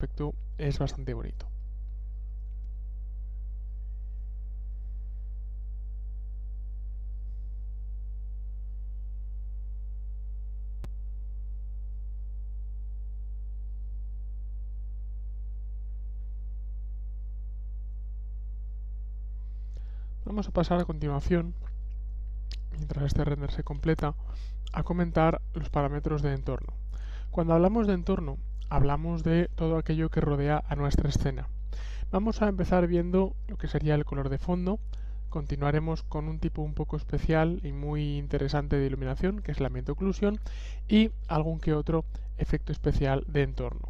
efecto es bastante bonito. Vamos a pasar a continuación, mientras este render se completa, a comentar los parámetros de entorno. Cuando hablamos de entorno, hablamos de todo aquello que rodea a nuestra escena. Vamos a empezar viendo lo que sería el color de fondo. Continuaremos con un tipo un poco especial y muy interesante de iluminación, que es la ambient occlusion, y algún que otro efecto especial de entorno.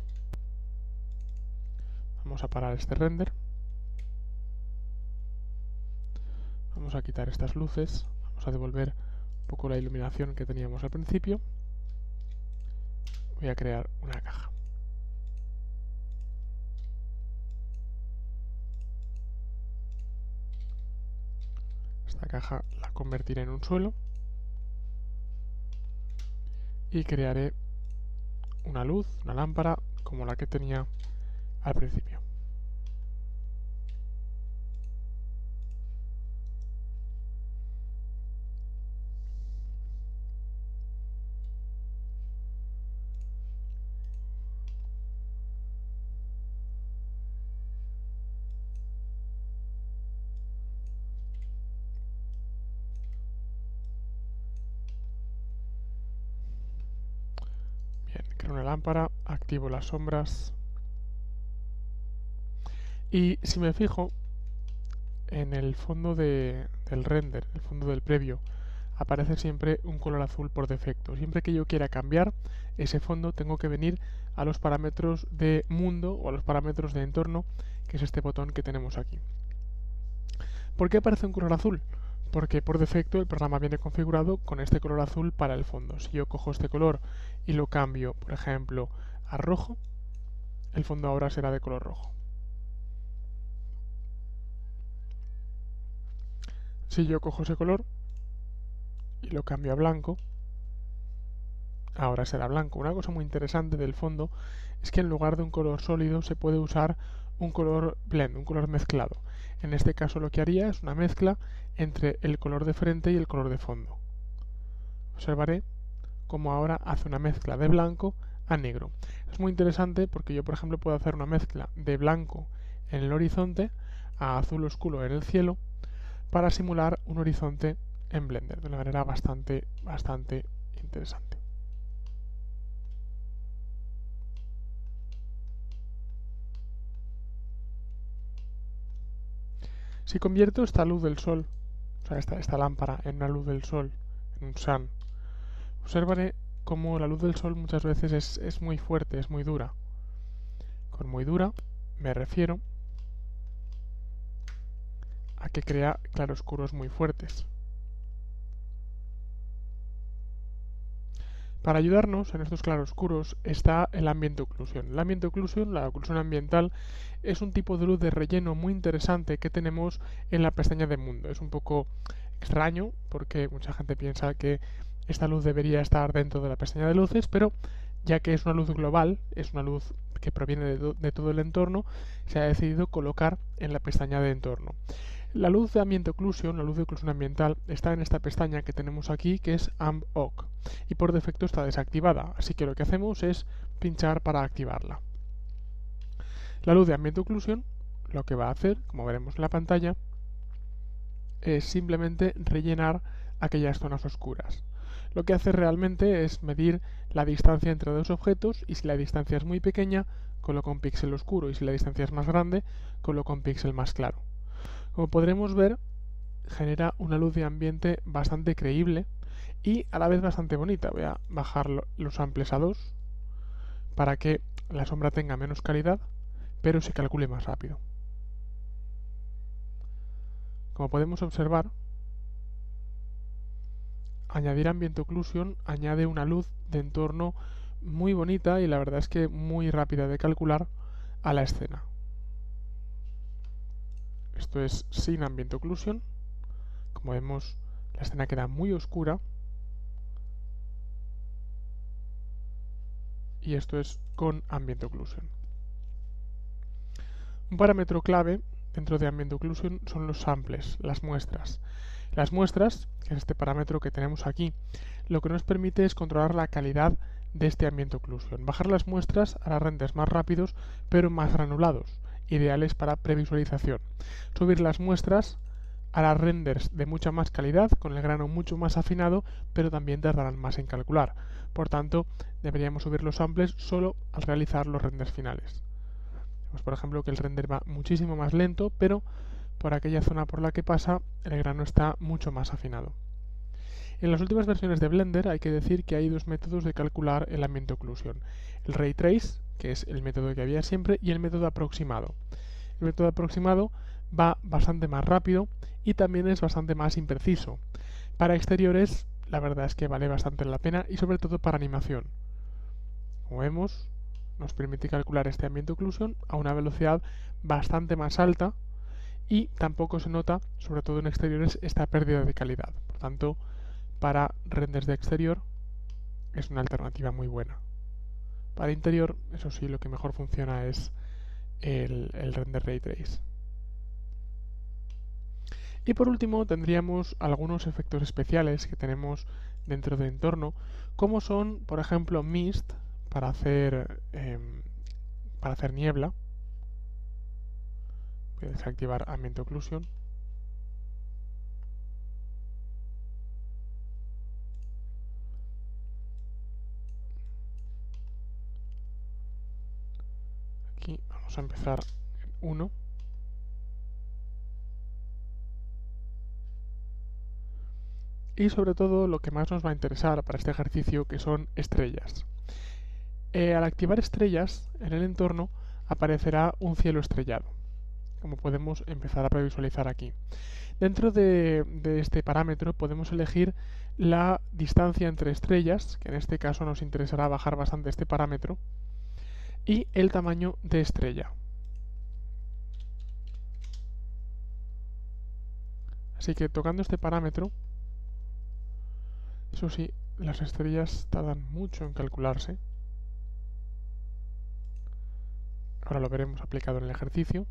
Vamos a parar este render. Vamos a quitar estas luces. Vamos a devolver un poco la iluminación que teníamos al principio. Voy a crear una caja. Esta caja la convertiré en un suelo y crearé una luz, una lámpara, como la que tenía al principio. Bien, creo una lámpara, activo las sombras y si me fijo en el fondo del render, el fondo del previo, aparece siempre un color azul por defecto. Siempre que yo quiera cambiar ese fondo tengo que venir a los parámetros de mundo o a los parámetros de entorno, que es este botón que tenemos aquí. ¿Por qué aparece un color azul? Porque por defecto el programa viene configurado con este color azul para el fondo. Si yo cojo este color y lo cambio, por ejemplo, a rojo, el fondo ahora será de color rojo. Si yo cojo ese color y lo cambio a blanco, ahora será blanco. Una cosa muy interesante del fondo es que en lugar de un color sólido se puede usar un color blend, un color mezclado. En este caso lo que haría es una mezcla entre el color de frente y el color de fondo. Observaré cómo ahora hace una mezcla de blanco a negro. Es muy interesante porque yo, por ejemplo, puedo hacer una mezcla de blanco en el horizonte a azul oscuro en el cielo para simular un horizonte en Blender de una manera bastante interesante. Si convierto esta luz del sol, o sea, esta lámpara en una luz del sol, en un sun, observaré cómo la luz del sol muchas veces es muy fuerte, es muy dura. Con muy dura me refiero a que crea claroscuros muy fuertes. Para ayudarnos en estos claroscuros está el ambient occlusion. La ambient occlusion, la oclusión ambiental, es un tipo de luz de relleno muy interesante que tenemos en la pestaña de mundo. Es un poco extraño porque mucha gente piensa que esta luz debería estar dentro de la pestaña de luces, pero ya que es una luz global, es una luz que proviene de todo el entorno, se ha decidido colocar en la pestaña de entorno. La luz de ambient occlusion, la luz de oclusión ambiental, está en esta pestaña que tenemos aquí, que es Amp Occ, y por defecto está desactivada, así que lo que hacemos es pinchar para activarla. La luz de ambient occlusion lo que va a hacer, como veremos en la pantalla, es simplemente rellenar aquellas zonas oscuras. Lo que hace realmente es medir la distancia entre dos objetos y si la distancia es muy pequeña, coloca un píxel oscuro y si la distancia es más grande, coloca un píxel más claro. Como podremos ver, genera una luz de ambiente bastante creíble y a la vez bastante bonita. Voy a bajar los samples a 2 para que la sombra tenga menos calidad, pero se calcule más rápido. Como podemos observar, añadir ambient occlusion añade una luz de entorno muy bonita y la verdad es que muy rápida de calcular a la escena. Esto es sin ambient occlusion. Como vemos, la escena queda muy oscura. Y esto es con ambient occlusion. Un parámetro clave dentro de Ambient Occlusion son los samples, las muestras. Las muestras, que es este parámetro que tenemos aquí, lo que nos permite es controlar la calidad de este Ambient Occlusion. Bajar las muestras hará renders más rápidos, pero más granulados, ideales para previsualización. Subir las muestras hará renders de mucha más calidad, con el grano mucho más afinado, pero también tardarán más en calcular. Por tanto, deberíamos subir los samples solo al realizar los renders finales. Vemos, por ejemplo, que el render va muchísimo más lento, pero por aquella zona por la que pasa, el grano está mucho más afinado. En las últimas versiones de Blender hay que decir que hay dos métodos de calcular el Ambient Occlusion. El Ray Trace, que es el método que había siempre, y el método aproximado. El método aproximado va bastante más rápido y también es bastante más impreciso. Para exteriores, la verdad es que vale bastante la pena y sobre todo para animación. Como vemos, nos permite calcular este Ambient Occlusion a una velocidad bastante más alta y tampoco se nota, sobre todo en exteriores, esta pérdida de calidad. Por tanto, para renders de exterior es una alternativa muy buena. Para interior, eso sí, lo que mejor funciona es el render Ray Trace. Y por último tendríamos algunos efectos especiales que tenemos dentro del entorno, como son, por ejemplo, Mist para hacer niebla. Voy a desactivar Ambient Occlusion. Aquí vamos a empezar en 1. Y sobre todo lo que más nos va a interesar para este ejercicio, que son estrellas. Al activar estrellas en el entorno aparecerá un cielo estrellado, como podemos empezar a previsualizar aquí. Dentro de este parámetro podemos elegir la distancia entre estrellas, que en este caso nos interesará bajar bastante este parámetro, y el tamaño de estrella. Así que tocando este parámetro, eso sí, las estrellas tardan mucho en calcularse. Ahora lo veremos aplicado en el ejercicio.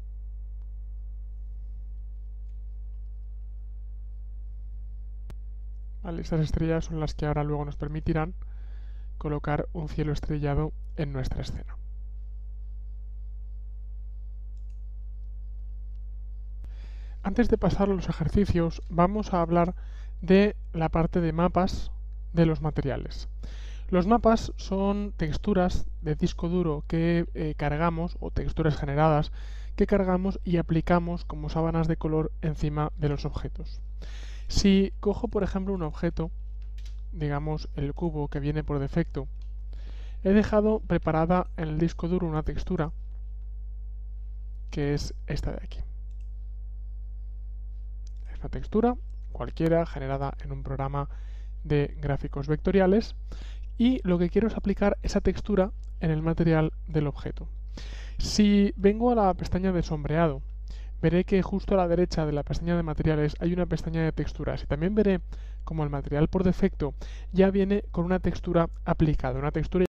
Vale, estas estrellas son las que ahora luego nos permitirán colocar un cielo estrellado en nuestra escena. Antes de pasar a los ejercicios, vamos a hablar de la parte de mapas de los materiales. Los mapas son texturas de disco duro que cargamos, o texturas generadas que cargamos y aplicamos como sábanas de color encima de los objetos. Si cojo, por ejemplo, un objeto, digamos el cubo que viene por defecto, he dejado preparada en el disco duro una textura que es esta de aquí. Es una textura cualquiera generada en un programa de gráficos vectoriales y lo que quiero es aplicar esa textura en el material del objeto. Si vengo a la pestaña de sombreado, veré que justo a la derecha de la pestaña de materiales hay una pestaña de texturas y también veré como el material por defecto ya viene con una textura aplicada, una textura